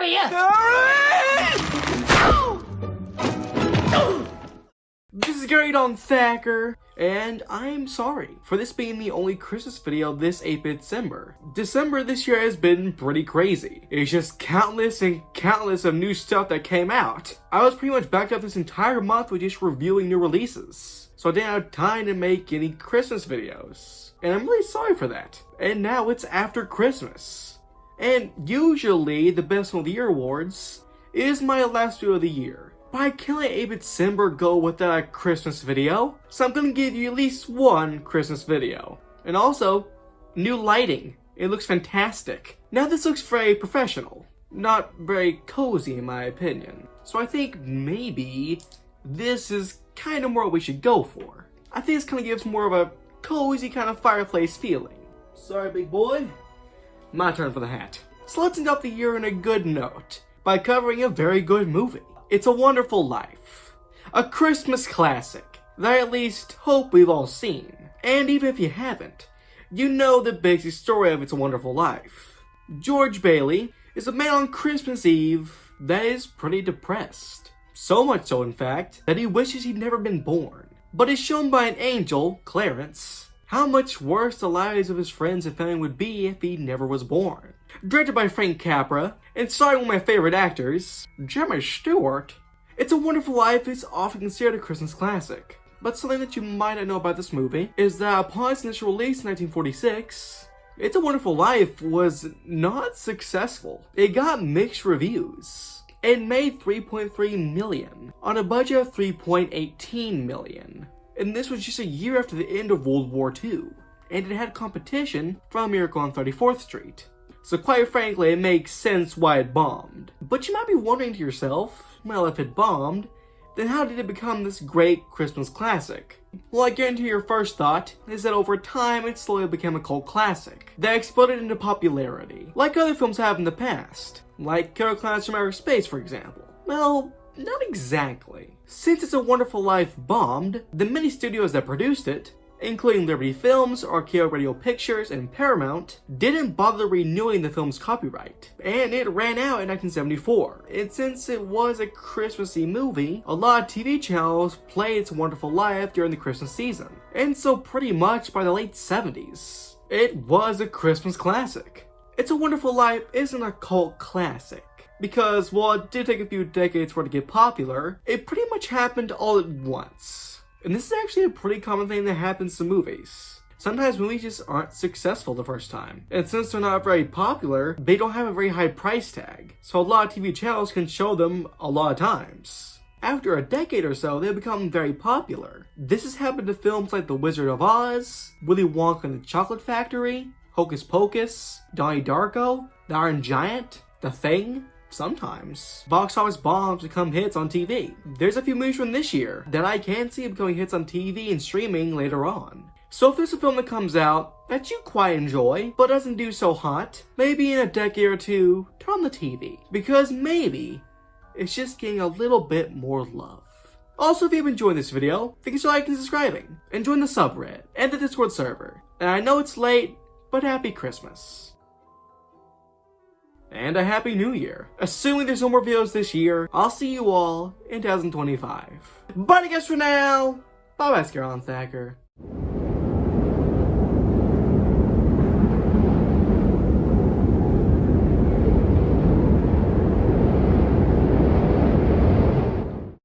for you! This is Great on Thacker, and I'm sorry for this being the only Christmas video this 8-bit December. December this year has been pretty crazy. It's just countless and countless of new stuff that came out. I was pretty much backed up this entire month with just reviewing new releases, so I didn't have time to make any Christmas videos. And I'm really sorry for that. And now it's after Christmas. And usually the Best Film of the Year awards is my last video of the year. But I can't let 8-bit December go without a Christmas video, so I'm gonna give you at least one Christmas video. And also, new lighting. It looks fantastic. Now this looks very professional, not very cozy in my opinion. So I think maybe this is kind of more what we should go for. I think this kind of gives more of a cozy kind of fireplace feeling. Sorry, big boy. My turn for the hat. So let's end off the year on a good note by covering a very good movie. It's a Wonderful Life, a Christmas classic that I at least hope we've all seen. And even if you haven't, you know the basic story of It's a Wonderful Life. George Bailey is a man on Christmas Eve that is pretty depressed. So much so, in fact, that he wishes he'd never been born. But is shown by an angel, Clarence, how much worse the lives of his friends and family would be if he never was born. Directed by Frank Capra, and starring one of my favorite actors, Jimmy Stewart, It's a Wonderful Life is often considered a Christmas classic. But something that you might not know about this movie is that upon its initial release in 1946, It's a Wonderful Life was not successful. It got mixed reviews. It made $3.3 million on a budget of $3.18 million. And this was just a year after the end of World War II. And it had competition from Miracle on 34th Street. So quite frankly, it makes sense why it bombed. But you might be wondering to yourself, well, if it bombed, then how did it become this great Christmas classic? Well, I guarantee your first thought is that over time it slowly became a cult classic that exploded into popularity, like other films have in the past, like Killer Clowns from Outer Space, for example. Well, not exactly. Since It's a Wonderful Life bombed, the many studios that produced it, including Liberty Films, RKO Radio Pictures, and Paramount, didn't bother renewing the film's copyright, and it ran out in 1974. And since it was a Christmassy movie, a lot of TV channels played It's a Wonderful Life during the Christmas season. And so pretty much by the late 70s, it was a Christmas classic. It's a Wonderful Life isn't a cult classic, because while it did take a few decades for it to get popular, it pretty much happened all at once. And this is actually a pretty common thing that happens to movies. Sometimes movies just aren't successful the first time. And since they're not very popular, they don't have a very high price tag. So a lot of TV channels can show them a lot of times. After a decade or so, they become very popular. This has happened to films like The Wizard of Oz, Willy Wonka and the Chocolate Factory, Hocus Pocus, Donnie Darko, The Iron Giant, The Thing. Sometimes box office bombs become hits on TV. There's a few movies from this year that I can see becoming hits on TV and streaming later on. So if there's a film that comes out that you quite enjoy, but doesn't do so hot, maybe in a decade or two, turn on the TV. Because maybe it's just getting a little bit more love. Also, if you've enjoyed this video, consider liking and subscribing, and join the subreddit and the Discord server. And I know it's late, but happy Christmas. And a Happy New Year. Assuming there's no more videos this year, I'll see you all in 2025. But I guess for now, bye-bye, Scarlet Thacker.